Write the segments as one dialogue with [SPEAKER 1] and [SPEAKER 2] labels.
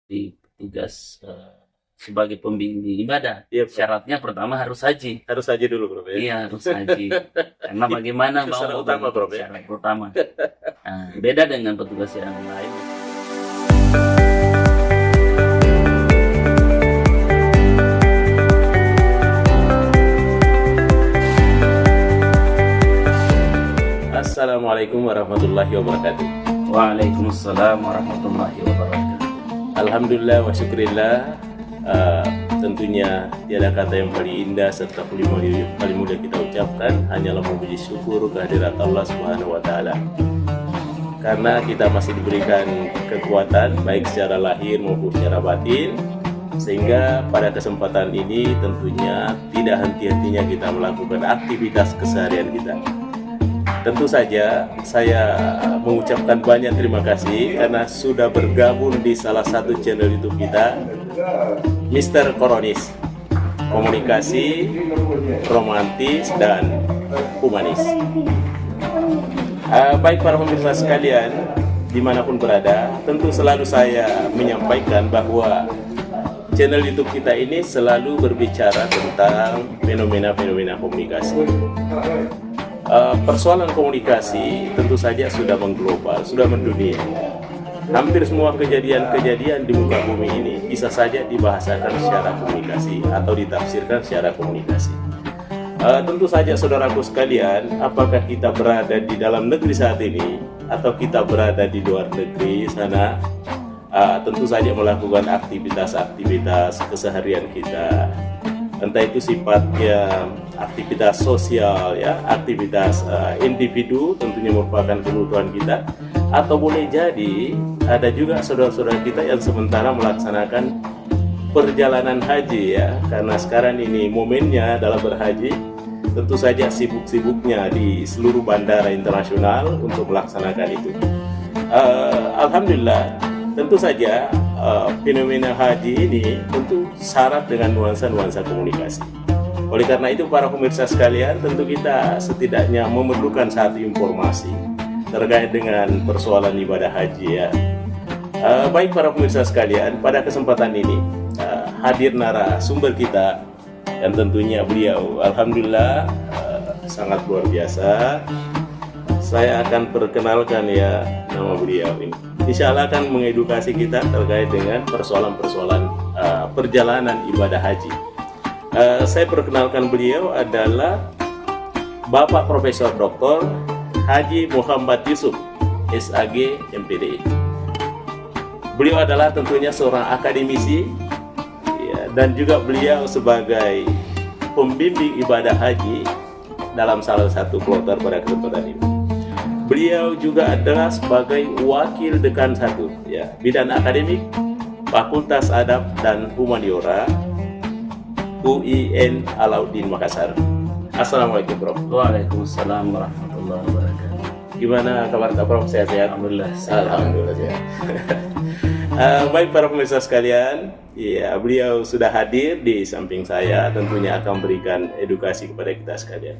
[SPEAKER 1] di tugas sebagai pembimbing ibadah.
[SPEAKER 2] Iya, Prof.
[SPEAKER 1] Syaratnya pertama harus haji.
[SPEAKER 2] Harus haji dulu, Prof. Ya?
[SPEAKER 1] Iya, harus haji. Karena bagaimana
[SPEAKER 2] Itu syarat utama, Prof. Ya?
[SPEAKER 1] Syarat utama. Nah, beda dengan petugas yang lain.
[SPEAKER 2] Assalamualaikum warahmatullahi wabarakatuh.
[SPEAKER 1] Waalaikumsalam warahmatullahi wabarakatuh.
[SPEAKER 2] Alhamdulillah wa syukurillah. Tentunya tiada kata yang paling indah serta paling mudah kita ucapkan hanyalah memuji syukur kehadirat Allah Subhanahu wa taala. Karena kita masih diberikan kekuatan baik secara lahir maupun secara batin, sehingga pada kesempatan ini tentunya tidak henti-hentinya kita melakukan aktivitas keseharian kita. Tentu saja saya mengucapkan banyak terima kasih karena sudah bergabung di salah satu channel YouTube kita, Mr. Koronis, komunikasi romantis dan humanis. Baik para pemirsa sekalian, dimanapun berada, tentu selalu saya menyampaikan bahwa channel YouTube kita ini selalu berbicara tentang fenomena-fenomena komunikasi. Persoalan komunikasi tentu saja sudah mengglobal, sudah mendunia. Hampir semua kejadian-kejadian di muka bumi ini bisa saja dibahasakan secara komunikasi atau ditafsirkan secara komunikasi. Tentu saja saudaraku sekalian, apakah kita berada di dalam negeri saat ini atau kita berada di luar negeri sana, tentu saja melakukan aktivitas-aktivitas keseharian kita. Entah itu sifatnya aktivitas sosial, ya, aktivitas individu, tentunya merupakan kebutuhan kita, atau boleh jadi ada juga saudara-saudara kita yang sementara melaksanakan perjalanan haji, ya, karena sekarang ini momennya dalam berhaji, tentu saja sibuk-sibuknya di seluruh bandara internasional untuk melaksanakan itu. Alhamdulillah, tentu saja fenomena haji ini tentu syarat dengan nuansa-nuansa komunikasi. Oleh karena itu para pemirsa sekalian, tentu kita setidaknya memerlukan satu informasi terkait dengan persoalan ibadah haji, ya. Baik para pemirsa sekalian, pada kesempatan ini hadir narasumber kita dan tentunya beliau alhamdulillah sangat luar biasa. Saya akan perkenalkan, ya, nama beliau ini. Insya Allah akan mengedukasi kita terkait dengan persoalan-persoalan perjalanan ibadah haji. Saya perkenalkan beliau adalah Bapak Profesor Dr. Haji Muhammad Yusuf, SAG MPDI. Beliau adalah tentunya seorang akademisi, ya, dan juga beliau sebagai pembimbing ibadah haji dalam salah satu kloter pada kesempatan ini. Beliau juga adalah sebagai wakil dekan 1, ya, bidang akademik Fakultas Adab dan Humaniora UIN Alauddin Makassar. Assalamualaikum, Prof.
[SPEAKER 1] Waalaikumsalam warahmatullahi wabarakatuh.
[SPEAKER 2] Gimana kabar Prof? Sehat-sehat?
[SPEAKER 1] Alhamdulillah.
[SPEAKER 2] Alhamdulillah sehat. Baik para pemirsa sekalian, ya, beliau sudah hadir di samping saya, tentunya akan memberikan edukasi kepada kita sekalian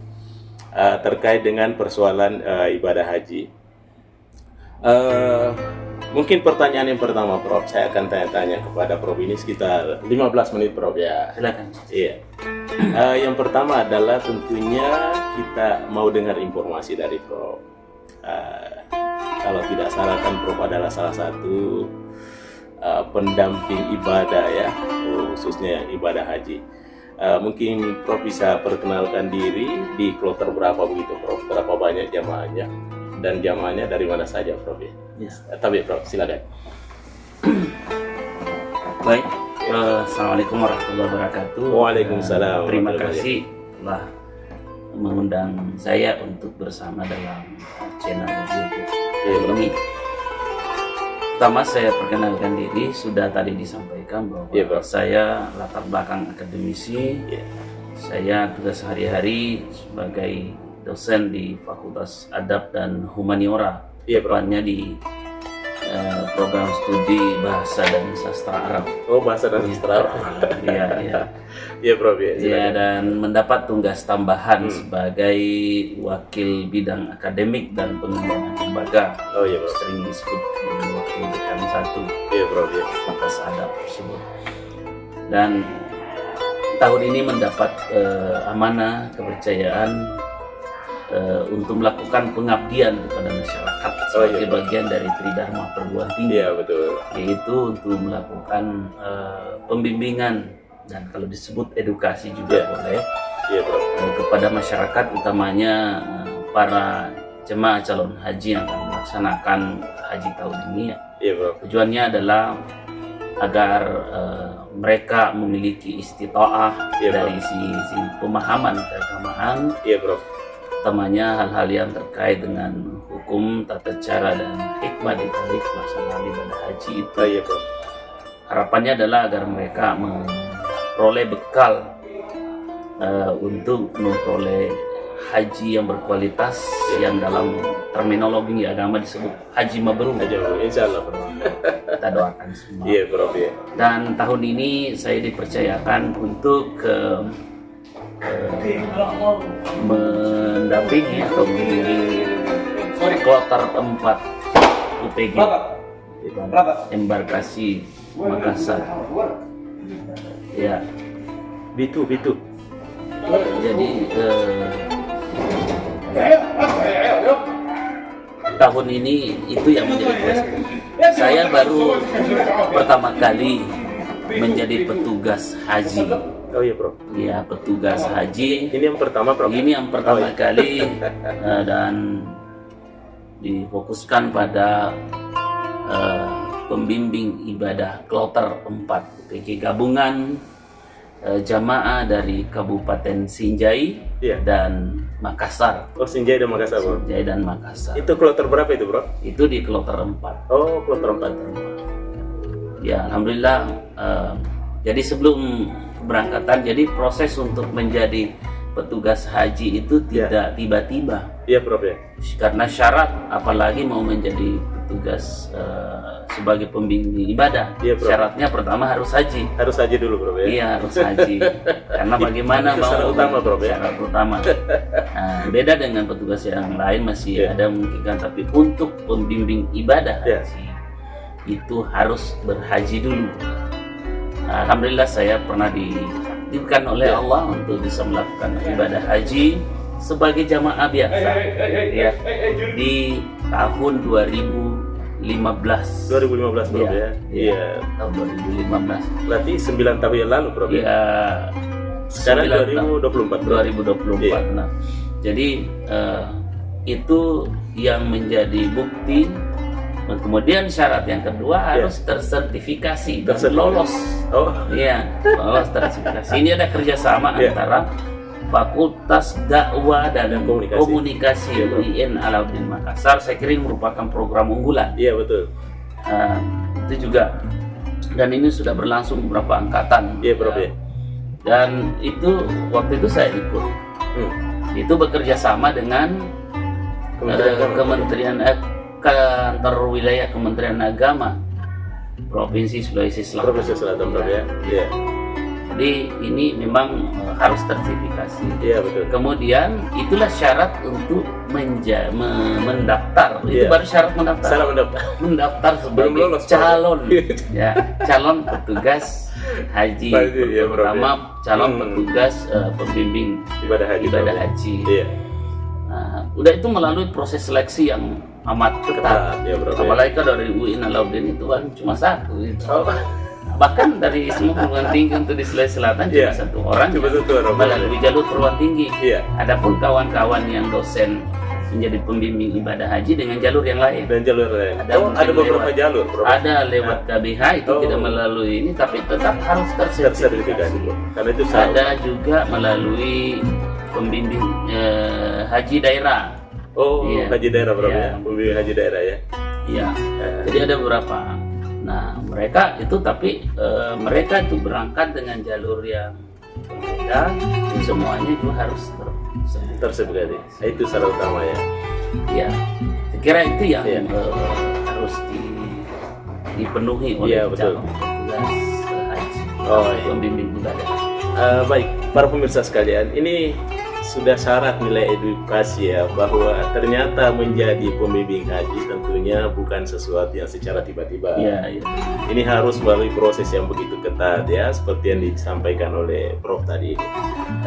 [SPEAKER 2] terkait dengan persoalan ibadah haji. Mungkin pertanyaan yang pertama, Prof, saya akan tanya-tanya kepada Prof ini sekitar 15 menit, Prof, ya.
[SPEAKER 1] Silakan.
[SPEAKER 2] Iya. Yang pertama adalah tentunya kita mau dengar informasi dari Prof. Kalau tidak salah kan Prof adalah salah satu pendamping ibadah, ya, khususnya ibadah haji. Mungkin Prof bisa perkenalkan diri di kloter berapa begitu, Prof? Berapa banyak jamaahnya dan jamaahnya dari mana saja, Prof? Ya.
[SPEAKER 1] Yes.
[SPEAKER 2] Tapi Prof, silakan.
[SPEAKER 1] Baik, assalamualaikum warahmatullahi wabarakatuh.
[SPEAKER 2] Waalaikumsalam.
[SPEAKER 1] Terima kasih telah mengundang saya untuk bersama dalam channel YouTube ini. Pertama saya perkenalkan diri, sudah tadi disampaikan bahwa saya latar belakang akademisi, saya tugas sehari-hari sebagai dosen di Fakultas Adab dan Humaniora, depannya di program studi Bahasa dan Sastra Arab.
[SPEAKER 2] Oh, Bahasa dan Sastra Arab.
[SPEAKER 1] Iya, iya.
[SPEAKER 2] Iya, Prof.
[SPEAKER 1] Ya, dan mendapat tugas tambahan sebagai wakil bidang akademik dan pengembangan lembaga.
[SPEAKER 2] Oh iya, Prof.
[SPEAKER 1] Sering disebut dengan wakil dekan 1.
[SPEAKER 2] Iya, Prof.
[SPEAKER 1] Fakultas Adab dan tahun ini mendapat amanah kepercayaan untuk melakukan pengabdian kepada masyarakat sebagai bagian dari Tridharma Perguruan Tinggi.
[SPEAKER 2] Iya, betul.
[SPEAKER 1] Yaitu untuk melakukan pembimbingan dan kalau disebut edukasi juga boleh.
[SPEAKER 2] Iya, Bro.
[SPEAKER 1] Kepada masyarakat, utamanya para jemaah calon haji yang akan melaksanakan haji tahun ini.
[SPEAKER 2] Iya, Bro.
[SPEAKER 1] Tujuannya adalah agar mereka memiliki istita'ah dari sisi pemahaman keagamaan.
[SPEAKER 2] Iya, Bro.
[SPEAKER 1] Utamanya hal-hal yang terkait dengan hukum, tata cara, dan hikmah di balik pelaksanaan ibadah haji itu.
[SPEAKER 2] Iya, Bro.
[SPEAKER 1] Harapannya adalah agar mereka memperoleh bekal untuk memperoleh haji yang berkualitas, yang dalam terminologi agama disebut haji mabrur.
[SPEAKER 2] Insya Allah, Bro.
[SPEAKER 1] Kita doakan semua.
[SPEAKER 2] Iya, Bro. Iya.
[SPEAKER 1] Dan tahun ini saya dipercayakan untuk mendampingi atau membimbing kloter 4 UPG embarkasi Makassar. Ya.
[SPEAKER 2] Bitu.
[SPEAKER 1] Jadi tahun ini itu yang menjadi tugas. Saya baru pertama kali menjadi petugas haji.
[SPEAKER 2] Oh iya, Bro.
[SPEAKER 1] Ya, petugas haji.
[SPEAKER 2] Ini yang pertama, Bro.
[SPEAKER 1] Ini yang pertama kali dan difokuskan pada pembimbing ibadah kloter 4 UPG gabungan jamaah dari Kabupaten Sinjai dan Makassar.
[SPEAKER 2] Oh, Sinjai dan Makassar, Bro.
[SPEAKER 1] Sinjai dan Makassar.
[SPEAKER 2] Itu kloter berapa itu, Bro?
[SPEAKER 1] Itu di kloter 4.
[SPEAKER 2] Oh, kloter 4.
[SPEAKER 1] Ya, alhamdulillah. Jadi sebelum keberangkatan, jadi proses untuk menjadi petugas haji itu tidak tiba-tiba.
[SPEAKER 2] Iya, Bro, ya.
[SPEAKER 1] Karena syarat, apalagi mau menjadi petugas sebagai pembimbing ibadah, syaratnya pertama harus haji.
[SPEAKER 2] Harus haji dulu, Bro, ya.
[SPEAKER 1] Iya, harus haji. Karena bagaimana
[SPEAKER 2] itu syarat utama, Bro, ya.
[SPEAKER 1] Syarat utama. Nah, beda dengan petugas yang lain masih ada memungkinkan, tapi untuk pembimbing ibadah haji itu harus berhaji dulu. Alhamdulillah saya pernah ditakdirkan oleh Allah untuk bisa melakukan ibadah haji sebagai jamaah biasa ya di tahun 2015.
[SPEAKER 2] 2015, Bro, ya. Iya.
[SPEAKER 1] Tahun 2015.
[SPEAKER 2] Berarti 9 tahun yang lalu, Bro.
[SPEAKER 1] Ya.
[SPEAKER 2] Sekarang 2024.
[SPEAKER 1] 2024. Nah, jadi itu yang menjadi bukti. Kemudian syarat yang kedua harus tersertifikasi dan lolos.
[SPEAKER 2] Oh,
[SPEAKER 1] iya, lolos tersertifikasi. Ini ada kerjasama antara Fakultas Dakwah dan Komunikasi UIN Alauddin Makassar. Saya kira ini merupakan program unggulan.
[SPEAKER 2] Iya, betul.
[SPEAKER 1] Itu juga, dan ini sudah berlangsung beberapa angkatan.
[SPEAKER 2] Iya, Bro. Ya.
[SPEAKER 1] Dan itu waktu itu saya ikut. Itu bekerja sama dengan Kementerian Kantor Wilayah Kementerian Agama Provinsi Sulawesi Selatan.
[SPEAKER 2] Provinsi Selatan, Bro, ya. Iya.
[SPEAKER 1] Jadi ini memang harus tersertifikasi.
[SPEAKER 2] Iya, betul.
[SPEAKER 1] Kemudian itulah syarat untuk mendaftar. Itu baru syarat mendaftar.
[SPEAKER 2] Syarat mendaftar.
[SPEAKER 1] Mendaftar sebagai calon, ya, calon petugas haji. Pertama calon petugas pembimbing ibadah haji.
[SPEAKER 2] Iya.
[SPEAKER 1] Nah, udah itu melalui proses seleksi yang amat ketat.
[SPEAKER 2] Ya, Bro,
[SPEAKER 1] apalagi kalau dari UIN Alauddin itu kan cuma satu. Bahkan dari semua perguruan tinggi untuk di Sulawesi Selatan cuma satu orang melalui jalur perguruan tinggi. Adapun kawan-kawan yang dosen menjadi pembimbing ibadah haji dengan jalur yang lain.
[SPEAKER 2] Dan jalur lain. Ada beberapa jalur.
[SPEAKER 1] Ada lewat KBH itu tidak melalui ini, tapi tetap harus tersertifikasi.
[SPEAKER 2] Karena itu
[SPEAKER 1] ada juga melalui pembimbing haji daerah.
[SPEAKER 2] Haji daerah, Bro. Pembimbing haji daerah, ya.
[SPEAKER 1] Iya. Jadi ada beberapa. Nah, mereka itu mereka itu berangkat dengan jalur yang berbeda, dan semuanya itu harus
[SPEAKER 2] tersertifikasi. Itu syarat utama, ya.
[SPEAKER 1] Ya, saya kira itu yang harus dipenuhi oleh calon petugas haji, pembimbing ibadah.
[SPEAKER 2] Baik, para pemirsa sekalian, ini sudah syarat nilai edukasi ya, bahwa ternyata menjadi pembimbing haji tentunya bukan sesuatu yang secara tiba-tiba.
[SPEAKER 1] Iya, iya.
[SPEAKER 2] Ini harus melalui proses yang begitu ketat ya, seperti yang disampaikan oleh Prof tadi ini.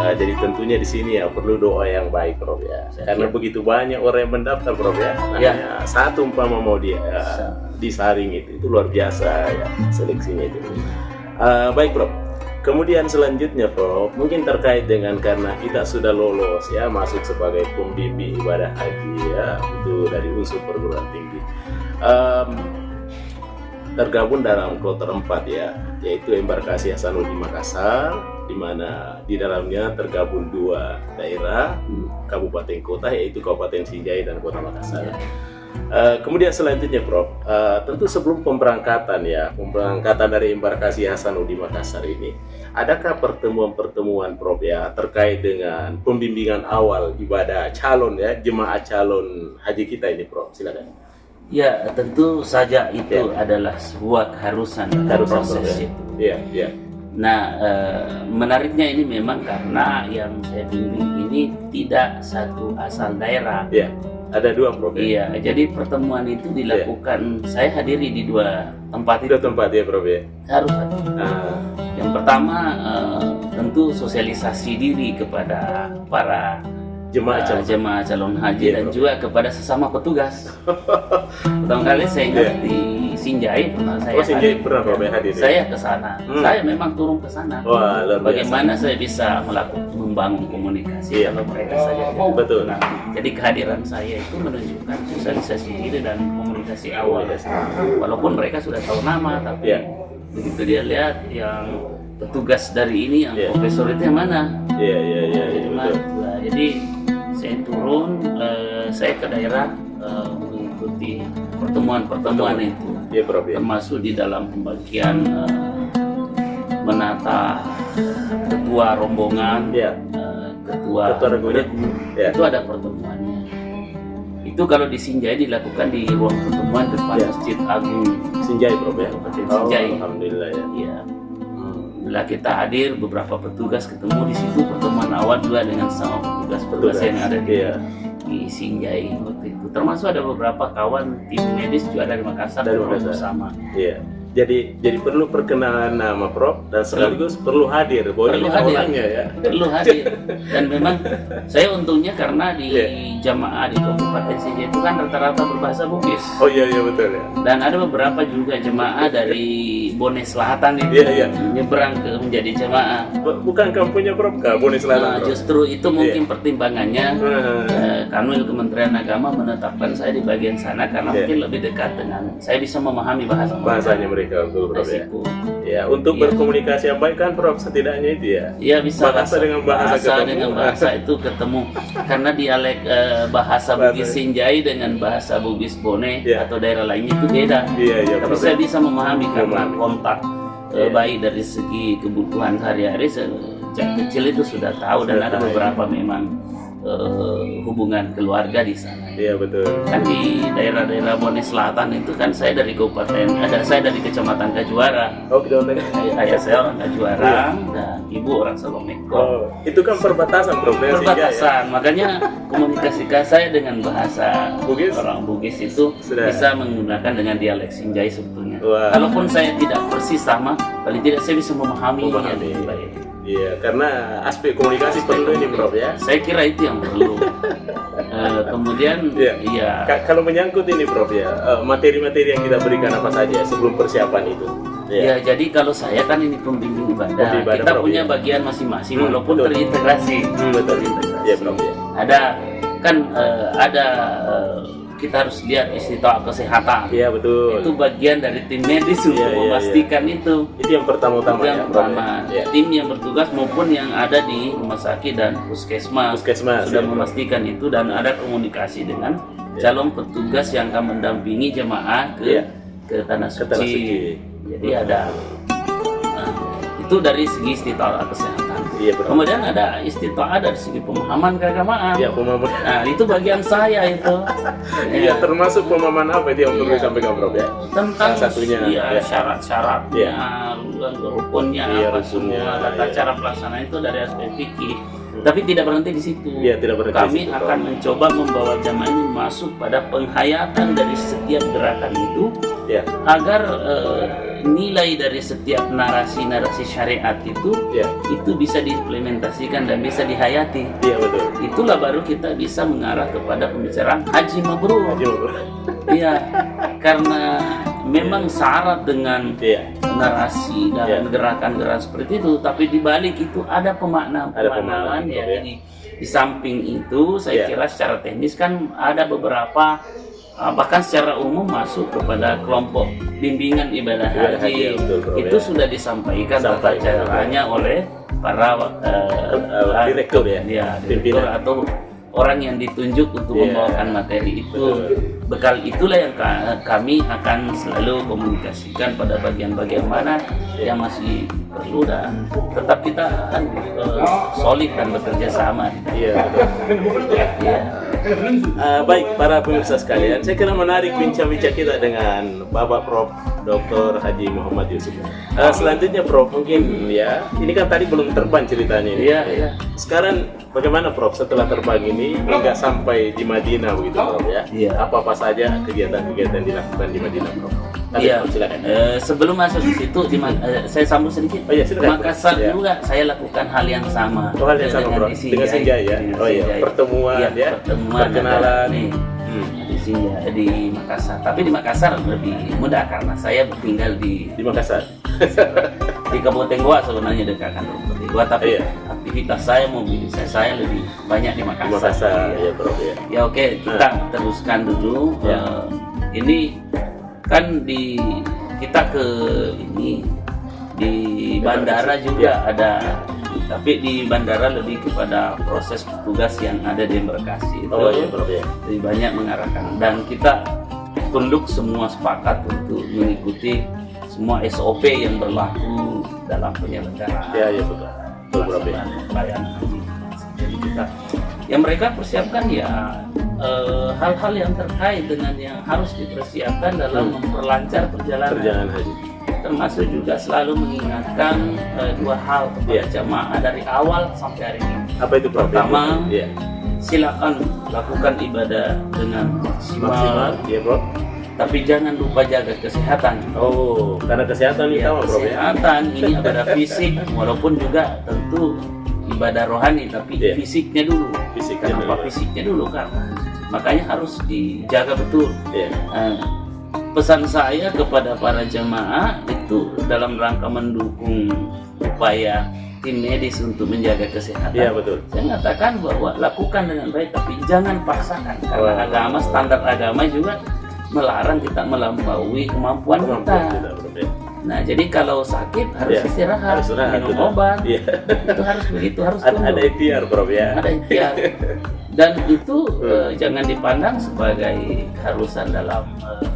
[SPEAKER 2] Jadi tentunya di sini ya perlu doa yang baik, Prof ya. Karena begitu banyak orang yang mendaftar, Prof ya. Namanya satu umpama mau dia disaring itu luar biasa ya seleksinya itu. Baik, Prof. Kemudian selanjutnya, Prof, mungkin terkait dengan karena kita sudah lolos ya masuk sebagai pembimbing ibadah haji ya, itu dari unsur perguruan tinggi. Tergabung dalam kloter 4 ya, yaitu embarkasi Hasanuddin Makassar, di mana di dalamnya tergabung 2 daerah kabupaten kota, yaitu Kabupaten Sinjai dan Kota Makassar. Kemudian selanjutnya, Prof, tentu sebelum pemberangkatan dari embarkasi Hasanuddin Makassar ini, adakah pertemuan-pertemuan, Prof ya, terkait dengan pembimbingan awal ibadah calon ya, jemaah calon haji kita ini, Prof? Silakan.
[SPEAKER 1] Ya, tentu saja itu adalah sebuah keharusan proses
[SPEAKER 2] Prof, ya.
[SPEAKER 1] itu.
[SPEAKER 2] Iya, iya.
[SPEAKER 1] Nah, menariknya ini memang karena yang saya bimbing ini tidak satu asal daerah.
[SPEAKER 2] Iya. Ada 2, Prof.
[SPEAKER 1] Iya, jadi pertemuan itu dilakukan, saya hadiri di 2 tempat itu.
[SPEAKER 2] 2 tempat ya, Prof ya.
[SPEAKER 1] Harus hadir. Yang pertama tentu sosialisasi diri kepada para jemaah calon haji dan juga kepada sesama petugas. Pertama kali saya ingat di Sinjai pernah hadir. Saya ke sana. Saya memang turun ke sana.
[SPEAKER 2] Wah,
[SPEAKER 1] bagaimana saya bisa membangun komunikasi kalau mereka saja
[SPEAKER 2] betul.
[SPEAKER 1] Nah, jadi kehadiran saya itu menunjukkan sosialisasi diri dan komunikasi awal. Walaupun mereka sudah tahu nama, tapi begitu dia lihat yang petugas dari ini, yang profesor itu yang mana? Jadi saya turun, saya ke daerah mengikuti pertemuan itu, termasuk di dalam pembagian menata ketua rombongan, ketua regu, itu ada pertemuannya. Itu kalau di Sinjai dilakukan di ruang pertemuan depan Masjid Agung
[SPEAKER 2] Sinjai, Prof ya.
[SPEAKER 1] Sinjai.
[SPEAKER 2] Alhamdulillah ya.
[SPEAKER 1] Iya. Bila kita hadir, beberapa petugas ketemu di situ, pertemuan awal juga dengan sama petugas yang ada di Sinjai waktu itu. Termasuk ada beberapa kawan tim medis juga dari Makassar bersama.
[SPEAKER 2] Iya. Jadi perlu perkenalan nama, Prof, dan sekaligus perlu hadir.
[SPEAKER 1] Perlu hadir orangnya ya. Perlu hadir. Dan memang saya untungnya karena di jamaah di Kabupaten Sinjai itu kan rata-rata berbahasa Bugis.
[SPEAKER 2] Oh iya betul ya.
[SPEAKER 1] Dan ada beberapa juga jemaah dari Bone Selatan itu nyebrang menjadi jemaah.
[SPEAKER 2] Bukan kampungnya, Prof, Bone Selatan.
[SPEAKER 1] Justru itu mungkin pertimbangannya Kanwil Kementerian Agama menetapkan saya di bagian sana karena mungkin lebih dekat dengan saya bisa memahami bahasanya
[SPEAKER 2] mereka, betul, Prof ya. Ya, untuk berkomunikasi yang baik kan, Prof, setidaknya itu ya.
[SPEAKER 1] Iya, bisa
[SPEAKER 2] bahasa dengan
[SPEAKER 1] bahasa itu ketemu karena dialek bahasa Bugis Sinjai dengan bahasa Bugis Bone atau daerah lainnya itu beda. Tapi saya bisa memahami karena kontak baik dari segi kebutuhan sehari-hari sejak kecil itu sudah tahu dan ada beberapa memang hubungan keluarga di sana.
[SPEAKER 2] Iya betul.
[SPEAKER 1] Kan di daerah-daerah Bone Selatan itu kan saya dari saya dari Kecamatan Kajuara.
[SPEAKER 2] Oh, Kecamatan.
[SPEAKER 1] Ayah saya orang Kajuara dan ibu orang Salomeko.
[SPEAKER 2] Oh, itu kan perbatasan, Prof.
[SPEAKER 1] Perbatasan, makanya komunikasi saya dengan bahasa orang Bugis itu bisa menggunakan dengan dialek Sinjai sebetulnya. Walaupun saya tidak persis sama, paling tidak saya bisa memahami.
[SPEAKER 2] Iya, karena aspek komunikasi perlu ini, Prof ya.
[SPEAKER 1] Saya kira itu yang perlu. Kemudian,
[SPEAKER 2] kalau menyangkut ini, Prof ya, materi-materi yang kita berikan apa saja sebelum persiapan itu?
[SPEAKER 1] Ya, jadi kalau saya kan ini pembimbing ibadah, kita punya bagian masing-masing, walaupun terintegrasi.
[SPEAKER 2] Betul. Iya, Prof ya.
[SPEAKER 1] Ada kita harus lihat istitoah kesehatan.
[SPEAKER 2] Iya betul.
[SPEAKER 1] Itu bagian dari tim medis untuk memastikan itu.
[SPEAKER 2] Itu yang pertama-tama.
[SPEAKER 1] Yang pertama, tim yang bertugas maupun yang ada di rumah sakit dan puskesmas sudah memastikan itu dan ada komunikasi dengan calon petugas yang akan mendampingi jemaah ke tanah suci. Jadi ada itu dari segi istitoah kesehatan. Iya, kemudian ada istitoah dari segi pemahaman keagamaan.
[SPEAKER 2] Iya, pemahaman.
[SPEAKER 1] Nah, itu bagian saya itu.
[SPEAKER 2] Iya, termasuk pemahaman apa itu yang perlu disampaikan, Prof ya?
[SPEAKER 1] Tentang
[SPEAKER 2] satunya
[SPEAKER 1] syarat-syaratnya, rukunnya, apa semua, tata cara pelaksanaan itu dari aspek fikih. Tapi tidak berhenti di situ.
[SPEAKER 2] Iya, tidak berhenti di
[SPEAKER 1] Kami
[SPEAKER 2] situ,
[SPEAKER 1] akan
[SPEAKER 2] Prof.
[SPEAKER 1] mencoba membawa jamaah ini masuk pada penghayatan dari setiap gerakan itu,
[SPEAKER 2] Ya,
[SPEAKER 1] agar nilai dari setiap narasi-narasi syariat itu
[SPEAKER 2] ya,
[SPEAKER 1] itu bisa diimplementasikan dan bisa dihayati.
[SPEAKER 2] iya betul.
[SPEAKER 1] Itulah baru kita bisa mengarah kepada pembicaraan haji mabrur.
[SPEAKER 2] Haji mabrur.
[SPEAKER 1] Iya, karena memang syarat dengan
[SPEAKER 2] Iya,
[SPEAKER 1] narasi dan
[SPEAKER 2] Ya.
[SPEAKER 1] gerakan-gerakan seperti itu, tapi di balik itu ada pemaknaan
[SPEAKER 2] Ada pemaknaan,
[SPEAKER 1] ya.
[SPEAKER 2] ya.
[SPEAKER 1] Jadi di samping itu saya
[SPEAKER 2] Ya.
[SPEAKER 1] kira secara teknis kan ada beberapa bahkan secara umum masuk kepada kelompok bimbingan ibadah
[SPEAKER 2] Ibadah haji,
[SPEAKER 1] haji,
[SPEAKER 2] betul, Bro,
[SPEAKER 1] itu
[SPEAKER 2] ya.
[SPEAKER 1] sudah disampaikan tata
[SPEAKER 2] Disampaikan,
[SPEAKER 1] caranya oleh para
[SPEAKER 2] direktur ya,
[SPEAKER 1] direktur
[SPEAKER 2] pimpinan.
[SPEAKER 1] atau orang yang ditunjuk untuk
[SPEAKER 2] Iya.
[SPEAKER 1] membawakan materi itu.
[SPEAKER 2] Betul.
[SPEAKER 1] Bekal itulah yang kami akan selalu komunikasikan pada bagian-bagian mana yang masih perlu, dan tetap kita solid dan bekerja sama.
[SPEAKER 2] Iya betul.
[SPEAKER 1] Ya.
[SPEAKER 2] Baik para pemirsa sekalian, saya kira menarik bincang-bincang kita dengan Bapak Prof. Dr. Haji Muhammad Yusuf. Selanjutnya Prof, mungkin ya, ini kan tadi belum terbang ceritanya ini.
[SPEAKER 1] Iya, iya.
[SPEAKER 2] Sekarang bagaimana Prof setelah terbang ini hingga sampai di Madinah begitu Prof ya?
[SPEAKER 1] Iya.
[SPEAKER 2] Apa-apa saja kegiatan-kegiatan dilakukan di Madinah Prof? Tadi,
[SPEAKER 1] Iya,
[SPEAKER 2] Prof, silakan.
[SPEAKER 1] sebelum masuk di situ, saya sambung sedikit.
[SPEAKER 2] Oh iya, silakan,
[SPEAKER 1] Makassar
[SPEAKER 2] Prof. Iya.
[SPEAKER 1] juga saya lakukan hal yang sama.
[SPEAKER 2] Oh, hal yang sama, Prof.
[SPEAKER 1] di Sinjai.
[SPEAKER 2] Dengan Sinjai ya?
[SPEAKER 1] Dengan
[SPEAKER 2] Oh iya,
[SPEAKER 1] Sinjai.
[SPEAKER 2] pertemuan ya?
[SPEAKER 1] pertemuan
[SPEAKER 2] Perkenalan.
[SPEAKER 1] ada nih, di Sinjai, di Makassar. Tapi di Makassar lebih mudah karena saya tinggal di
[SPEAKER 2] Makassar.
[SPEAKER 1] Kabupaten Goa, sebenarnya dekat kantor Kabupaten Goa, tapi
[SPEAKER 2] Iya.
[SPEAKER 1] aktivitas saya, mobilitas saya lebih banyak di
[SPEAKER 2] Di
[SPEAKER 1] Makassar.
[SPEAKER 2] Makassar ya Prof ya.
[SPEAKER 1] Ya oke, kita teruskan dulu.
[SPEAKER 2] Ya.
[SPEAKER 1] Ini kan kita ke ini di bandara juga ada, tapi di bandara lebih kepada proses tugas yang ada di embarkasi itu
[SPEAKER 2] Oh iya Prof ya.
[SPEAKER 1] lebih banyak mengarahkan, dan kita tunduk semua sepakat untuk mengikuti semua SOP yang berlaku dalam penyelenggaraan
[SPEAKER 2] Ya ya betul. Betul Prof ya.
[SPEAKER 1] pelayanan haji. Jadi kita yang mereka persiapkan ya hal-hal yang terkait dengan yang harus dipersiapkan dalam memperlancar perjalanan,
[SPEAKER 2] haji.
[SPEAKER 1] termasuk juga selalu mengingatkan dua hal kepada
[SPEAKER 2] Iya.
[SPEAKER 1] jamaah dari awal sampai hari ini.
[SPEAKER 2] Apa itu Prof?
[SPEAKER 1] Pertama,
[SPEAKER 2] ya.
[SPEAKER 1] Silakan lakukan ibadah dengan
[SPEAKER 2] Maksimal
[SPEAKER 1] maksimal,
[SPEAKER 2] ya Prof.
[SPEAKER 1] tapi jangan lupa jaga kesehatan.
[SPEAKER 2] Oh, karena kesehatan
[SPEAKER 1] Ya,
[SPEAKER 2] utama Prof ya.
[SPEAKER 1] kesehatan ini ibadah fisik, walaupun juga tentu ibadah rohani, tapi
[SPEAKER 2] Iya.
[SPEAKER 1] fisiknya dulu.
[SPEAKER 2] Fisiknya
[SPEAKER 1] Kenapa
[SPEAKER 2] dulu.
[SPEAKER 1] fisiknya dulu? Karena makanya harus dijaga betul.
[SPEAKER 2] Iya.
[SPEAKER 1] Pesan saya kepada para jamaah itu dalam rangka mendukung upaya tim medis untuk menjaga kesehatan.
[SPEAKER 2] Iya betul.
[SPEAKER 1] Saya mengatakan bahwa lakukan dengan baik, tapi jangan paksakan, karena
[SPEAKER 2] Oh.
[SPEAKER 1] agama, standar agama juga melarang kita melampaui kemampuan kita.
[SPEAKER 2] Tidak, Prof, ya.
[SPEAKER 1] Nah, jadi kalau sakit harus
[SPEAKER 2] Iya,
[SPEAKER 1] istirahat,
[SPEAKER 2] harus istirahat,
[SPEAKER 1] minum
[SPEAKER 2] betul.
[SPEAKER 1] obat.
[SPEAKER 2] Iya.
[SPEAKER 1] Itu harus begitu, harus
[SPEAKER 2] Ada
[SPEAKER 1] tunduk.
[SPEAKER 2] ikhtiar Prof ya.
[SPEAKER 1] Ada ikhtiar. Dan itu jangan dipandang sebagai keharusan dalam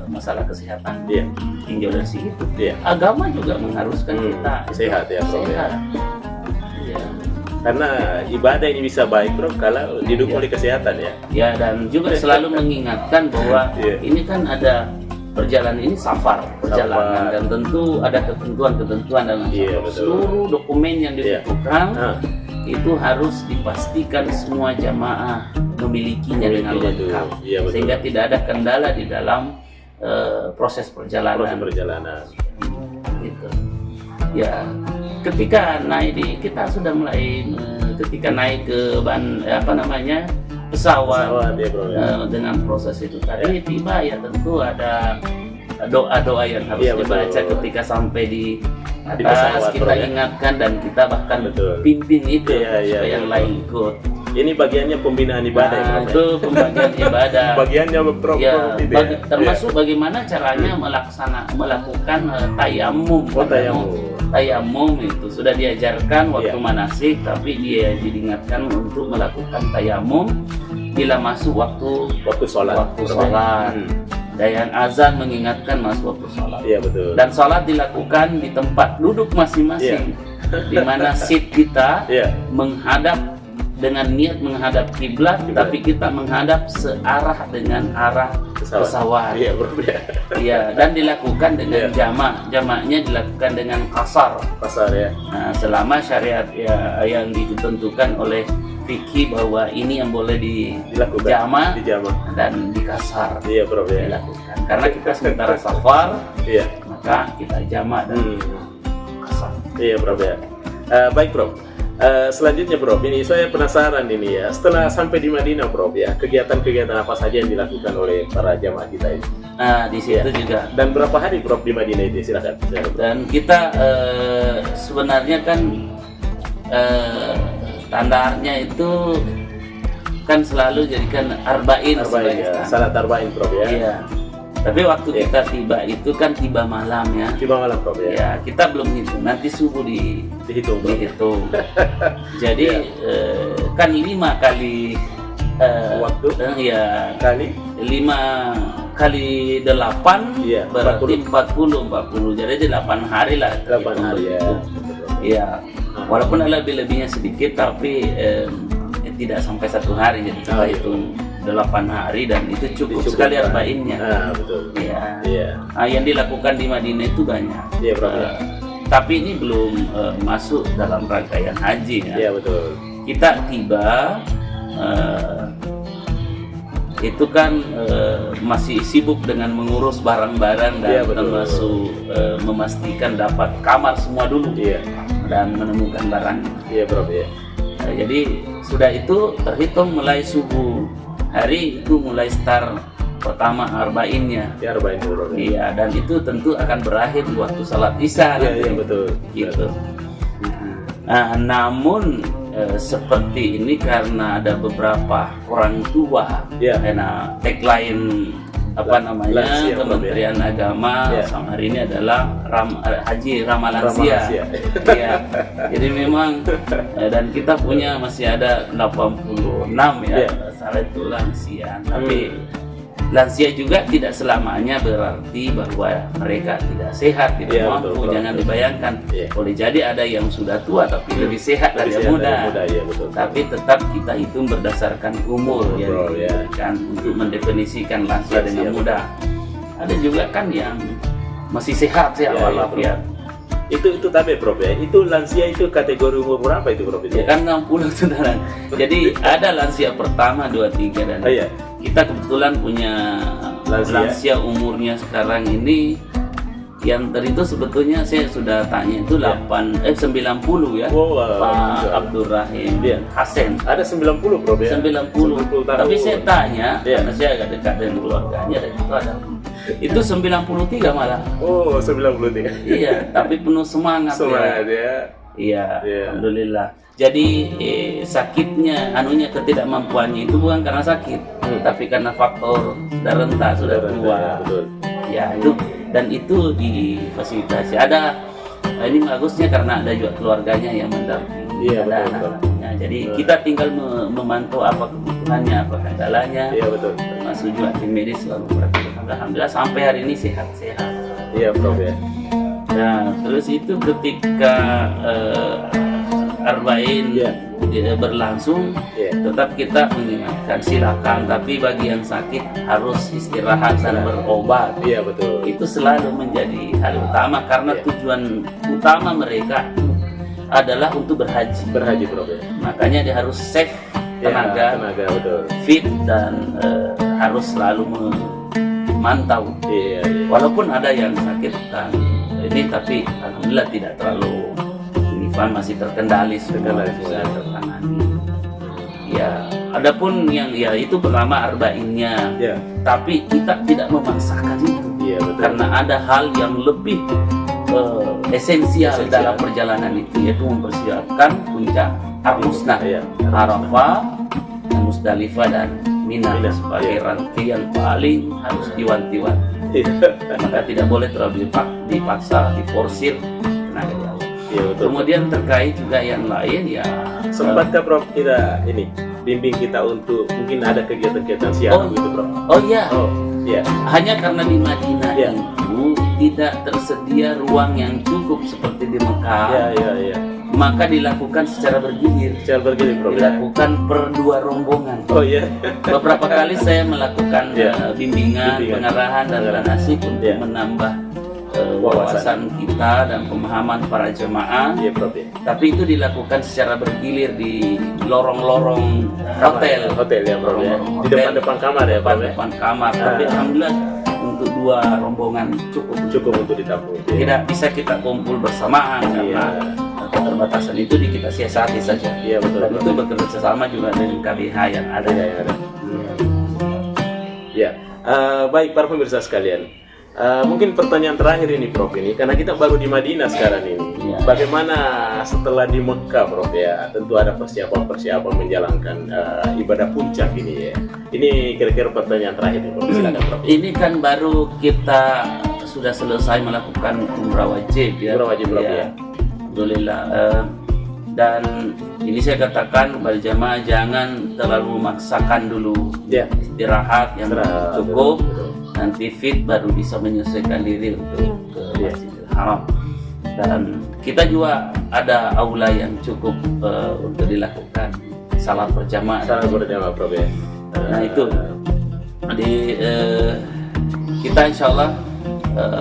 [SPEAKER 1] masalah kesehatan.
[SPEAKER 2] Iya.
[SPEAKER 1] Tinjau dari situ.
[SPEAKER 2] Iya.
[SPEAKER 1] Agama juga mengharuskan kita
[SPEAKER 2] Sehat ya Prof ya.
[SPEAKER 1] sehat. Ya.
[SPEAKER 2] Karena ibadah ini bisa baik Prof kalau didukung oleh kesehatan ya.
[SPEAKER 1] Ya, dan juga selalu mengingatkan bahwa
[SPEAKER 2] Iya.
[SPEAKER 1] ini kan ada perjalanan ini safar perjalanan,
[SPEAKER 2] Safar.
[SPEAKER 1] dan tentu ada ketentuan-ketentuan dalam
[SPEAKER 2] Iya,
[SPEAKER 1] safar.
[SPEAKER 2] betul.
[SPEAKER 1] Seluruh dokumen yang
[SPEAKER 2] Iya.
[SPEAKER 1] dibutuhkan
[SPEAKER 2] Ah,
[SPEAKER 1] itu harus dipastikan semua jamaah memilikinya dengan
[SPEAKER 2] Memilikinya dulu.
[SPEAKER 1] lengkap,
[SPEAKER 2] Iya, betul.
[SPEAKER 1] sehingga tidak ada kendala di dalam proses perjalanan.
[SPEAKER 2] proses perjalanan.
[SPEAKER 1] Gitu. Ya, ketika naik kita sudah mulai ketika naik ke pesawat
[SPEAKER 2] Pesawat ya Prof ya.
[SPEAKER 1] dengan proses itu tadi tiba, ya tentu ada doa-doa yang harus
[SPEAKER 2] Iya,
[SPEAKER 1] dibaca
[SPEAKER 2] betul.
[SPEAKER 1] ketika sampai di atas,
[SPEAKER 2] pesawat,
[SPEAKER 1] kita
[SPEAKER 2] Bro, ya.
[SPEAKER 1] ingatkan dan kita bahkan
[SPEAKER 2] Betul.
[SPEAKER 1] pimpin itu
[SPEAKER 2] Iya, iya,
[SPEAKER 1] supaya yang
[SPEAKER 2] betul.
[SPEAKER 1] lain ikut.
[SPEAKER 2] Ini bagiannya pembinaan ibadah ya
[SPEAKER 1] Nah,
[SPEAKER 2] Prof ya.
[SPEAKER 1] itu pembagian ibadah.
[SPEAKER 2] Bagiannya Prof
[SPEAKER 1] Ya,
[SPEAKER 2] itu ya.
[SPEAKER 1] termasuk bagaimana caranya melakukan tayamum.
[SPEAKER 2] Oh, tayamum.
[SPEAKER 1] Tayamum itu sudah diajarkan waktu
[SPEAKER 2] Iya.
[SPEAKER 1] manasik, tapi dia diingatkan untuk melakukan tayamum bila masuk waktu
[SPEAKER 2] Waktu sholat.
[SPEAKER 1] waktu
[SPEAKER 2] Prof, ya.
[SPEAKER 1] sholat. Dan azan mengingatkan masuk waktu sholat.
[SPEAKER 2] Iya betul.
[SPEAKER 1] Dan sholat dilakukan di tempat duduk masing-masing, di mana seat kita
[SPEAKER 2] Iya.
[SPEAKER 1] menghadap dengan niat menghadap kiblat, tapi kita menghadap searah dengan arah pesawat.
[SPEAKER 2] Iya, Bro.
[SPEAKER 1] Iya, dan dilakukan dengan jamaknya dilakukan dengan kasar.
[SPEAKER 2] Kasar ya.
[SPEAKER 1] Nah, selama syariat ya yang ditentukan oleh fikih bahwa ini yang boleh
[SPEAKER 2] Dilakukan
[SPEAKER 1] dijama
[SPEAKER 2] di jamak.
[SPEAKER 1] dan dikasar
[SPEAKER 2] Iya, Bro ya.
[SPEAKER 1] dilakukan. Karena kita sementara safar,
[SPEAKER 2] Iya.
[SPEAKER 1] maka kita jamak dan kasar.
[SPEAKER 2] Iya, Bro ya. Baik, Bro. Selanjutnya, Bro, ini saya penasaran ini ya. Setelah sampai di Madinah, Bro ya, kegiatan-kegiatan apa saja yang dilakukan oleh para jamaah kita ini?
[SPEAKER 1] Nah, di situ juga.
[SPEAKER 2] Dan berapa hari, Bro, di Madinah itu? Silakan.
[SPEAKER 1] Dan kita sebenarnya kan standarnya itu kan selalu jadikan arba'in sebagai
[SPEAKER 2] ya.
[SPEAKER 1] standar.
[SPEAKER 2] Salat arba'in, Bro ya.
[SPEAKER 1] Iya. Tapi waktu kita tiba itu kan tiba malam ya.
[SPEAKER 2] Tiba malam, Bro ya.
[SPEAKER 1] Ya, kita belum hitung. Nanti subuh
[SPEAKER 2] Dihitung, Bro.
[SPEAKER 1] dihitung. Jadi kan 5 kali
[SPEAKER 2] waktu
[SPEAKER 1] ya
[SPEAKER 2] kali
[SPEAKER 1] 5 kali 8
[SPEAKER 2] Iya,
[SPEAKER 1] berarti 40. Jadi 8 hari lah.
[SPEAKER 2] 8 hari ya.
[SPEAKER 1] Iya. Walaupun lebih-lebihnya sedikit tapi tidak sampai 1 hari, jadi kita hitung 8 hari dan itu cukup sekali arba'innya.
[SPEAKER 2] Betul.
[SPEAKER 1] Iya.
[SPEAKER 2] Iya.
[SPEAKER 1] Nah, yang dilakukan di Madinah itu banyak.
[SPEAKER 2] Iya, Bro.
[SPEAKER 1] Tapi ini belum masuk dalam rangkaian haji ya.
[SPEAKER 2] Iya, betul.
[SPEAKER 1] Kita tiba itu kan masih sibuk dengan mengurus barang-barang dan
[SPEAKER 2] Iya, betul.
[SPEAKER 1] termasuk memastikan dapat kamar semua dulu.
[SPEAKER 2] Iya.
[SPEAKER 1] Dan menemukan barang.
[SPEAKER 2] Iya, Bro ya.
[SPEAKER 1] Jadi sudah itu terhitung mulai subuh hari itu mulai start pertama arba'innya.
[SPEAKER 2] Ya, arba'in, Bro.
[SPEAKER 1] Iya, dan itu tentu akan berakhir di waktu salat isya.
[SPEAKER 2] Iya, iya, betul.
[SPEAKER 1] Gitu. Nah, namun seperti ini karena ada beberapa orang tua, karena tagline
[SPEAKER 2] Lansia,
[SPEAKER 1] Kementerian Agama sama hari ini adalah Haji Ramah Lansia. Iya. Jadi memang dan kita punya masih ada 86 ya, salah itu lansia. Tapi lansia juga tidak selamanya berarti bahwa mereka tidak sehat, tidak mampu.
[SPEAKER 2] Betul.
[SPEAKER 1] Jangan dibayangkan. Boleh jadi ada yang sudah tua tapi lebih sehat dari yang muda. Tapi tetap kita hitung berdasarkan umur yang diberikan untuk mendefinisikan lansia dengan muda. Ada juga kan yang masih sehat walafiat.
[SPEAKER 2] Itu tapi, Bro ya. Itu lansia itu kategori umur berapa itu, Bro?
[SPEAKER 1] Ya kan 60 saudara. Jadi ada lansia pertama, 2, 3 dan kita kebetulan punya lansia umurnya sekarang ini yang tadi itu sebetulnya saya sudah tanya itu 90 ya. Pak Abdurrahim Hasan.
[SPEAKER 2] Ada 90, Bro ya.
[SPEAKER 1] 90. Tapi saya tanya karena saya agak dekat dengan keluarganya dan itu ada itu 93 malah.
[SPEAKER 2] Oh, 93.
[SPEAKER 1] Iya, tapi penuh semangat.
[SPEAKER 2] Semangat ya.
[SPEAKER 1] Iya, alhamdulillah. Jadi sakitnya, ketidakmampuannya itu bukan karena sakit, tapi karena faktor sudah renta, sudah tua. Ya itu dan itu difasilitasi. Ada ini bagusnya karena ada juga keluarganya yang mendampingi. Ada anak-anaknya. Jadi kita tinggal memantau apa kebutuhannya, apa kendalanya.
[SPEAKER 2] Iya, betul.
[SPEAKER 1] Termasuk juga tim medis selalu perhatikan. Alhamdulillah sampai hari ini sehat-sehat.
[SPEAKER 2] Iya, Bro ya.
[SPEAKER 1] Nah, terus itu ketika arba'in berlangsung, tetap kita mengingatkan silakan, tapi bagi yang sakit harus istirahat dan berobat.
[SPEAKER 2] Iya, betul.
[SPEAKER 1] Itu selalu menjadi hal utama karena tujuan utama mereka adalah untuk berhaji.
[SPEAKER 2] Berhaji, Bro ya.
[SPEAKER 1] Makanya dia harus safe tenaga,
[SPEAKER 2] betul.
[SPEAKER 1] fit dan harus selalu memantau. Walaupun ada yang sakit dan ini, tapi alhamdulillah tidak terlalu masih terkendali, semua bisa tertangani. Ya, adapun yang itu pertama arba'innya, tapi kita tidak memaksakan itu, karena ada hal yang lebih esensial dalam perjalanan itu, yaitu mempersiapkan puncak Ar-Musnah, Arafah, Musdalifah dan Mina sebagai rangkaian paling harus diwanti-wanti. Maka tidak boleh terlalu dipaksa, diforsir tenaga jauh. Kemudian terkait juga yang lain
[SPEAKER 2] sempatkah Prof kita ini bimbing kita untuk mungkin ada kegiatan-kegiatan siang gitu, Prof?
[SPEAKER 1] Hanya karena di Madinah itu tidak tersedia ruang yang cukup seperti di Mekah. maka dilakukan secara bergilir.
[SPEAKER 2] Secara bergilir, Prof.
[SPEAKER 1] Dilakukan per 2 rombongan.
[SPEAKER 2] Oh iya.
[SPEAKER 1] Beberapa kali saya melakukan bimbingan, pengarahan dan donasi untuk menambah wawasan kita dan pemahaman para jemaah.
[SPEAKER 2] Iya, Prof.
[SPEAKER 1] Tapi itu dilakukan secara bergilir di lorong-lorong hotel.
[SPEAKER 2] Hotel ya, Prof. Di depan-depan kamar ya, Prof.
[SPEAKER 1] Depan kamar. Tapi alhamdulillah untuk 2 rombongan cukup
[SPEAKER 2] untuk ditampung.
[SPEAKER 1] Tidak bisa kita kumpul bersamaan karena keterbatasan itu kita siasati saja.
[SPEAKER 2] Iya, betul.
[SPEAKER 1] Dan itu bekerja sama juga dengan KBH yang ada.
[SPEAKER 2] Ya, baik para pemirsa sekalian. Mungkin pertanyaan terakhir ini, Prof, ini karena kita baru di Madinah sekarang ini.
[SPEAKER 1] Ya.
[SPEAKER 2] Bagaimana setelah di Mekah, Prof, ya? Tentu ada persiapan menjalankan ibadah puncak ini ya. Ini kira-kira pertanyaan terakhir nih, Prof. Silakan, Prof.
[SPEAKER 1] Ini kan baru kita sudah selesai melakukan umrah wajib ya.
[SPEAKER 2] Umrah wajib, Prof, ya.
[SPEAKER 1] Alhamdulillah. Dan ini saya katakan kepada jamaah jangan terlalu memaksakan dulu. Istirahat yang cukup. Nanti fit baru bisa menyesuaikan diri untuk ke Masjidil Haram. Dan kita juga ada aula yang cukup untuk dilakukan salat berjamaah.
[SPEAKER 2] Salat berjamaah, Prof, ya.
[SPEAKER 1] Nah itu kita insya Allah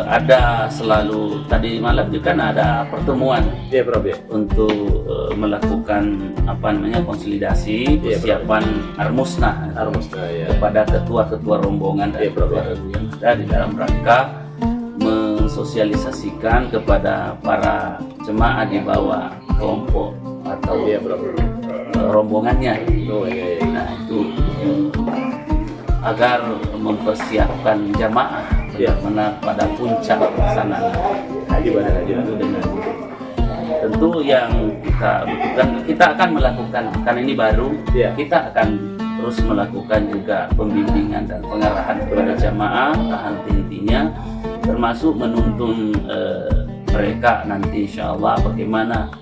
[SPEAKER 1] ada selalu tadi malam juga kan ada pertemuan
[SPEAKER 2] Prof, ya.
[SPEAKER 1] untuk melakukan konsolidasi persiapan Armusnah
[SPEAKER 2] ya.
[SPEAKER 1] kepada ketua-ketua rombongan dan ketua yang ada di dalam rangka mensosialisasikan kepada para jemaah di bawah kelompok atau rombongannya. Nah itu agar mempersiapkan jamaah benar-benar pada puncak pelaksanaan ibadah haji itu dengan tentu yang kita butuhkan. Kita akan melakukan karena ini baru, kita akan terus melakukan juga pembimbingan dan pengarahan kepada jamaah tahan intinya, termasuk menuntun mereka nanti insya Allah bagaimana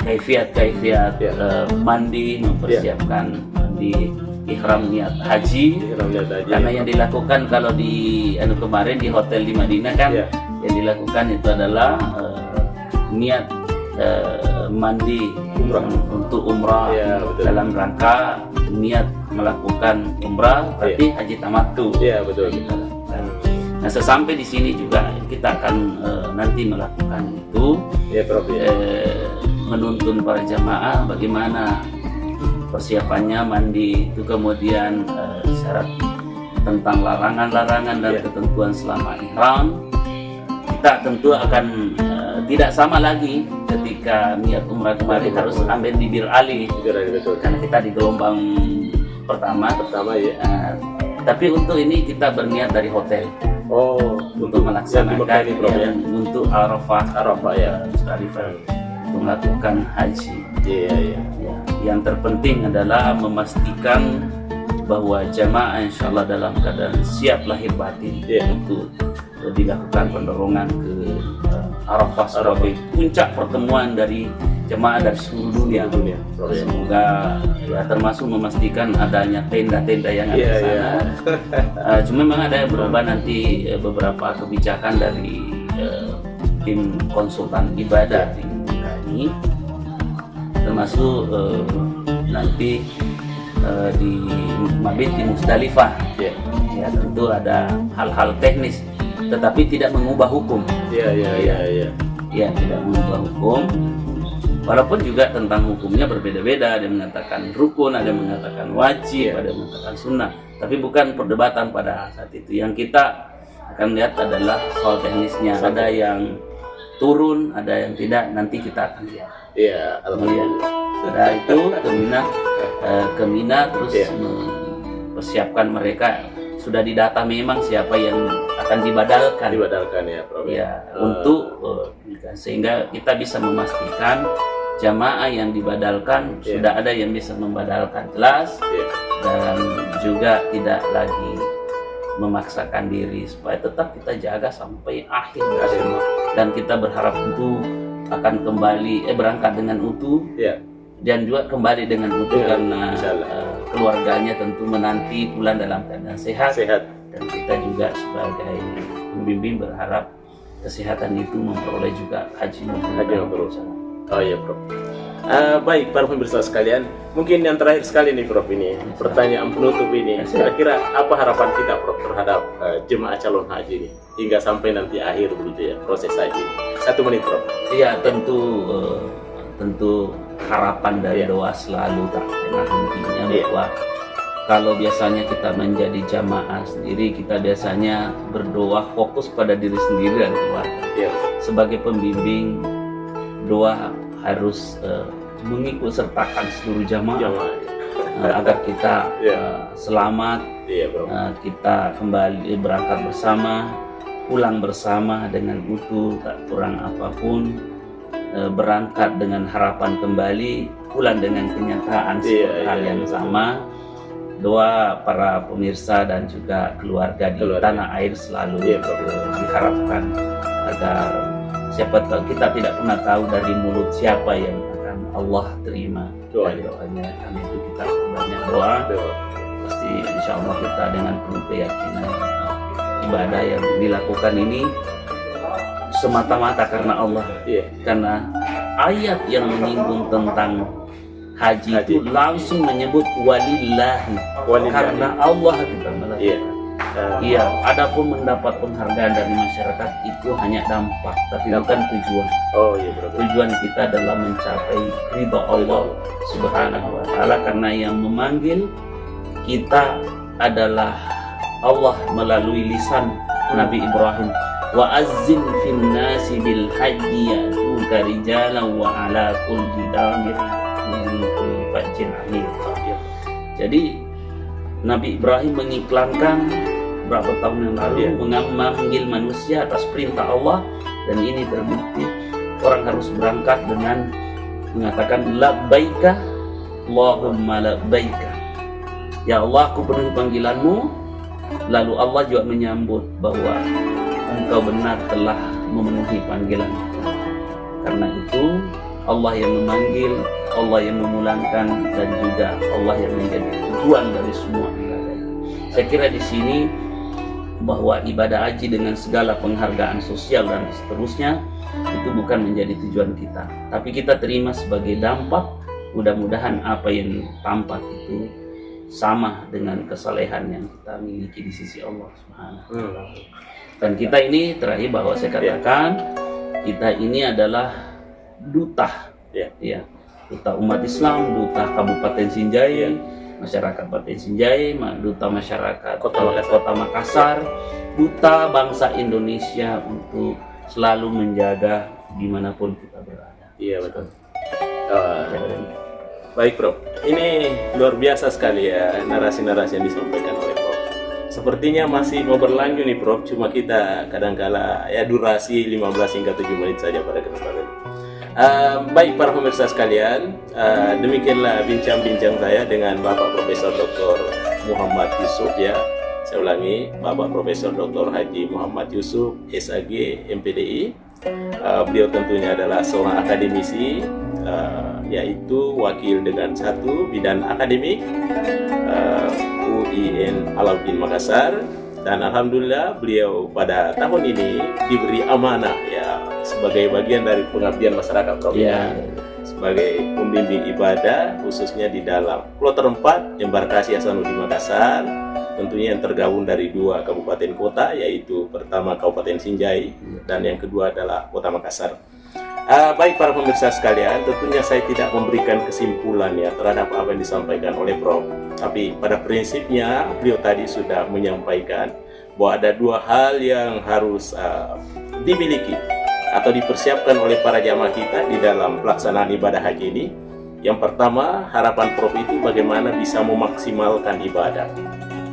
[SPEAKER 1] kaifiat mandi, mempersiapkan mandi ihram niat haji. Karena yang dilakukan kalau di kemarin di hotel di Madinah kan yang dilakukan itu adalah niat mandi untuk umrah dalam rangka niat melakukan umrah berarti haji tamattu.
[SPEAKER 2] Betul.
[SPEAKER 1] Nah sesampai di sini juga kita akan nanti melakukan itu, menuntun para jamaah bagaimana persiapannya mandi itu, kemudian syarat tentang larangan-larangan dan ketentuan selama ihram. Kita tentu akan tidak sama lagi ketika niat umrah kemarin harus ambil bibir Ali karena kita di gelombang pertama tapi untuk ini kita berniat dari hotel untuk melaksanakan untuk Arafah Musdalifah untuk melakukan haji. Yang terpenting adalah memastikan bahwa jamaah insya Allah dalam keadaan siap lahir batin untuk dilakukan pendorongan ke Arafah sebagai puncak pertemuan dari jemaah dari seluruh dunia. Semoga termasuk memastikan adanya tenda-tenda yang ada di sana. Cuma memang ada berubah nanti beberapa kebijakan dari tim konsultan ibadah di kami, termasuk nanti di mabit di Musdalifah. Tentu ada hal-hal teknis, tetapi tidak mengubah hukum. Tidak mengubah hukum. Walaupun juga tentang hukumnya berbeda-beda, ada yang mengatakan rukun, ada yang mengatakan wajib, ada yang mengatakan sunnah. Tapi bukan perdebatan pada saat itu. Yang kita akan lihat adalah soal teknisnya. Ada yang turun, ada yang tidak. Nanti kita akan lihat.
[SPEAKER 2] Alhamdulillah.
[SPEAKER 1] Setelah itu ke Mina terus mempersiapkan mereka. Sudah didata memang siapa yang akan dibadalkan
[SPEAKER 2] Prof.
[SPEAKER 1] Untuk sehingga kita bisa memastikan jamaah yang dibadalkan sudah ada yang bisa membadalkan jelas dan juga tidak lagi memaksakan diri, supaya tetap kita jaga sampai akhir dan kita berharap itu akan kembali berangkat dengan utuh dan juga kembali dengan utuh karena keluarganya tentu menanti pulang dalam keadaan sehat. Dan kita juga sebagai pembimbing berharap kesehatan itu memperoleh juga haji
[SPEAKER 2] Haji mabrur. Oh iya Prof. Baik para pemirsa sekalian, mungkin yang terakhir sekali nih Prof, ini pertanyaan penutup ini, kira-kira apa harapan kita Prof terhadap jemaah calon haji ini hingga sampai nanti akhir begitu ya proses haji? 1 menit Prof.
[SPEAKER 1] Iya, tentu harapan dan doa selalu tak pernah hentinya bahwa kalau biasanya kita menjadi jamaah sendiri, kita biasanya berdoa fokus pada diri sendiri dan keluarga. Sebagai pembimbing, doa harus mengikut sertakan seluruh jamaah agar kita selamat, kita kembali berangkat bersama, pulang bersama dengan utuh, tak kurang apapun, berangkat dengan harapan kembali, pulang dengan kenyataan seperti hal yang sama. Doa para pemirsa dan juga keluarga di tanah air selalu diharapkan agar siapa tahu, kita tidak pernah tahu dari mulut siapa yang akan Allah terima doanya. Karena itu kita banyak doa. Pasti insya Allah kita dengan penuh keyakinan ibadah yang dilakukan ini semata-mata karena Allah. Karena ayat yang menyinggung tentang haji itu langsung menyebut walillahi. Karena Allah kita melakukan. Iya, adapun mendapat penghargaan dari masyarakat itu hanya dampak, tapi bukan tujuan. Tujuan kita adalah mencapai ridha Allah Subhanahu wa Ta'ala, karena yang memanggil kita adalah Allah melalui lisan Nabi Ibrahim. Wa azzin fin nasi bil hajji ya'tuka rijalan wa ala kulli damir min kulli fajjin amiq. Jadi Nabi Ibrahim mengiklankan berapa tahun yang lalu memanggil manusia atas perintah Allah, dan ini terbukti orang harus berangkat dengan mengatakan labbaika Allahumma labbaika, ya Allah aku penuhi panggilanmu. Lalu Allah juga menyambut bahwa engkau benar telah memenuhi panggilan. Karena itu Allah yang memanggil, Allah yang memulangkan, dan juga Allah yang menjadi tujuan dari semua ibadah. Saya kira di sini bahwa ibadah haji dengan segala penghargaan sosial dan seterusnya itu bukan menjadi tujuan kita, tapi kita terima sebagai dampak. Mudah-mudahan apa yang tampak itu sama dengan kesalehan yang kita miliki di sisi Allah Subhanahu wa Ta'ala. Dan kita ini terakhir bahwa saya katakan kita ini adalah duta, duta umat Islam, duta Kabupaten Sinjai, masyarakat Kabupaten Sinjai, duta masyarakat Kota Makassar, duta bangsa Indonesia untuk selalu menjaga dimanapun kita berada.
[SPEAKER 2] Iya betul. Baik Prof, ini luar biasa sekali ya narasi-narasi yang disampaikan oleh Prof. Sepertinya masih mau berlanjut nih Prof, cuma kita kadangkala ya durasi 15 hingga 7 menit saja pada kesempatan. Baik para pemirsa sekalian, demikianlah bincang-bincang saya dengan Bapak Profesor Dr. Muhammad Yusuf ya. Saya ulangi, Bapak Profesor Dr. Haji Muhammad Yusuf, SAG, MPDI. Beliau tentunya adalah seorang akademisi, yaitu wakil dengan 1 bidang akademik UIN Alauddin Makassar, dan alhamdulillah beliau pada tahun ini diberi amanah ya sebagai bagian dari pengabdian masyarakat Prof, sebagai pembimbing ibadah khususnya di dalam kloter 4 Embarkasi Hasanuddin Makassar, tentunya yang tergabung dari 2 kabupaten kota, yaitu pertama Kabupaten Sinjai dan yang kedua adalah Kota Makassar. Baik para pemirsa sekalian, tentunya saya tidak memberikan kesimpulan ya terhadap apa yang disampaikan oleh Prof. Tapi pada prinsipnya beliau tadi sudah menyampaikan bahwa ada 2 hal yang harus dimiliki atau dipersiapkan oleh para jamaah kita di dalam pelaksanaan ibadah haji ini. Yang pertama, harapan Prof itu bagaimana bisa memaksimalkan ibadah.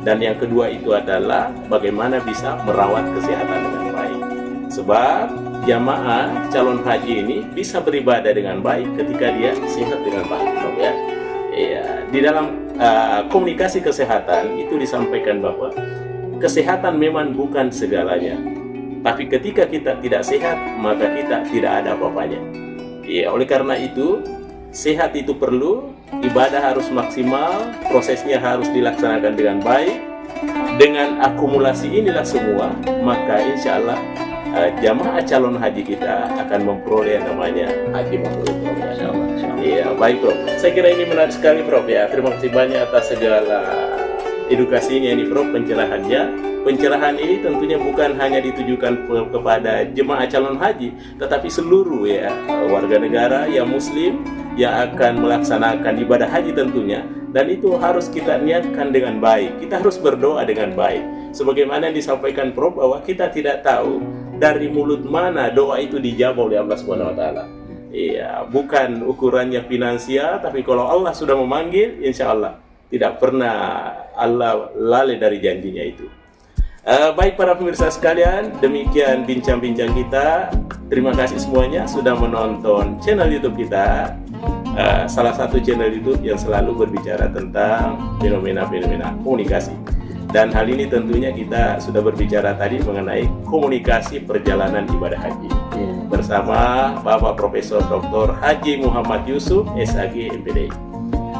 [SPEAKER 2] Dan yang kedua itu adalah bagaimana bisa merawat kesehatan dengan baik. Sebab jamaah calon haji ini bisa beribadah dengan baik ketika dia sehat dengan baik, ya. Di dalam komunikasi kesehatan itu disampaikan bahwa kesehatan memang bukan segalanya, tapi ketika kita tidak sehat maka kita tidak ada apa-apanya. Oleh karena itu sehat itu perlu, ibadah harus maksimal, prosesnya harus dilaksanakan dengan baik. Dengan akumulasi inilah semua, maka insya Allah jamaah calon haji kita akan memperoleh yang namanya haji mabrur.
[SPEAKER 1] Insya Allah.
[SPEAKER 2] Iya, baik Prof. Saya kira ini menarik sekali Prof ya. Terima kasih banyak atas segala edukasinya ini Prof, pencerahannya. Pencerahan ini tentunya bukan hanya ditujukan kepada jemaah calon haji, tetapi seluruh ya warga negara yang muslim yang akan melaksanakan ibadah haji tentunya. Dan itu harus kita niatkan dengan baik. Kita harus berdoa dengan baik. Sebagaimana yang disampaikan Prof bahwa kita tidak tahu dari mulut mana doa itu dijawab oleh Allah Subhanahu wa taala. Iya, bukan ukurannya finansial, tapi kalau Allah sudah memanggil, insya Allah tidak pernah Allah lalai dari janjinya itu. Baik para pemirsa sekalian, demikian bincang-bincang kita. Terima kasih semuanya sudah menonton channel YouTube kita, salah satu channel YouTube yang selalu berbicara tentang fenomena-fenomena komunikasi. Dan hal ini tentunya kita sudah berbicara tadi mengenai komunikasi perjalanan ibadah haji bersama Bapak Profesor Dr. Haji Muhammad Yusuf, SAG, MPDI.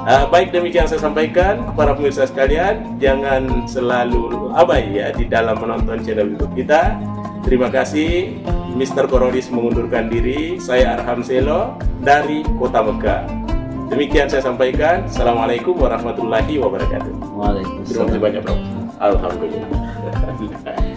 [SPEAKER 2] Baik, demikian saya sampaikan para pemirsa sekalian, jangan selalu abai ya di dalam menonton channel YouTube kita. Terima kasih. Mr. Korodis mengundurkan diri. Saya Arham Selo dari Kota Mekah. Demikian saya sampaikan. Assalamualaikum warahmatullahi wabarakatuh.
[SPEAKER 1] Waalaikumsalam.
[SPEAKER 2] Terima kasih banyak Prof. Alhamdulillah.